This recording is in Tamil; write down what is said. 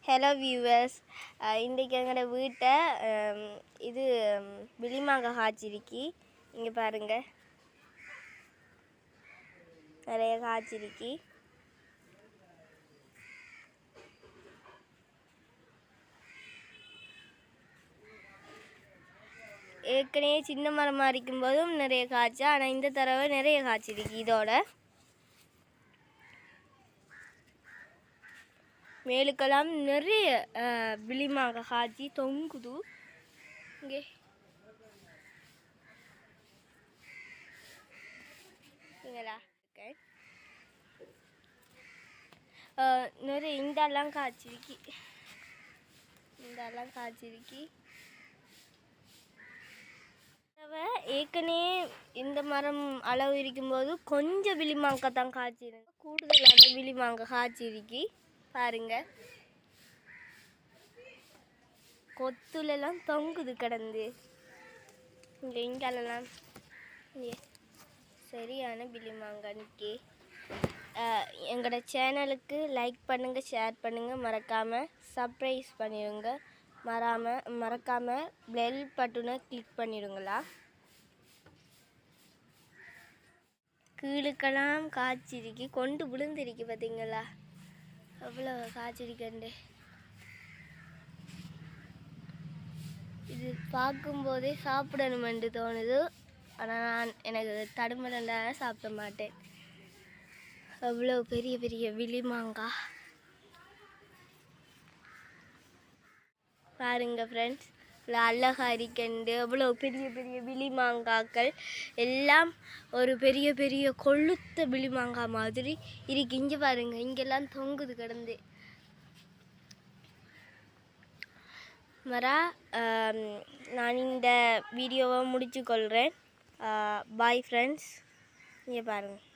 ஹலோ வியூவர்ஸ், இன்றைக்கி எங்களோட வீட்டை இது விளிமாங்காய் காய்ச்சிருக்கி. இங்கே பாருங்கள், நிறைய காய்ச்சிருக்கி. ஏற்கனவே சின்ன மரமாக இருக்கும்போதும் நிறைய காய்ச்சா, ஆனால் இந்த தடவை நிறைய காய்ச்சிருக்கு. இதோட மேலுக்கெல்லாம் நிறைய விளிமாங்காய் காய்ச்சி தொங்குது. இங்கே இங்களா நிறைய இந்தெல்லாம் காய்ச்சிருக்கி. ஏற்கனவே இந்த மரம் அளவு இருக்கும்போது கொஞ்சம் விளிமாங்காய் தான் காய்ச்சிருக்கு. கூடுதலான விளிமாங்காய் காய்ச்சிருக்கி. பாருங்க, கொத்துலெல்லாம் தொங்குது கிடந்து. இங்கெல்லாம் சரியான விளிமாங்காய்க்கு. எங்களோட சேனலுக்கு லைக் பண்ணுங்கள், ஷேர் பண்ணுங்கள், மறக்காமல் சப்ஸ்கிரைப் பண்ணிடுங்க. மறக்காமல் பெல் பட்டனை கிளிக் பண்ணிடுங்களா. கீழுக்கெல்லாம் காய்ச்சிருக்கி, கொண்டு விழுந்திருக்கு. பார்த்தீங்களா அவ்வளோ காய்ச்சிருக்கண்டு. இது பார்க்கும்போதே சாப்பிடணுமென்று தோணுது. ஆனால் எனக்கு தடுமலண்டாக சாப்பிட மாட்டேன். அவ்வளோ பெரிய பெரிய விளிமாங்காய் பாருங்க ஃப்ரெண்ட்ஸ், அழகா இருக்கண்டு. அவ்வளோ பெரிய பெரிய விளிமாங்காய்கள் எல்லாம் ஒரு பெரிய பெரிய கொளுத்த விளிமாங்காய் மாதிரி இருக்கு. இங்கே பாருங்க, இங்கெல்லாம் தொங்குது கிடந்து. நான் இந்த வீடியோவை முடிச்சு கொள்கிறேன். Bye friends. இங்கே பாருங்கள்.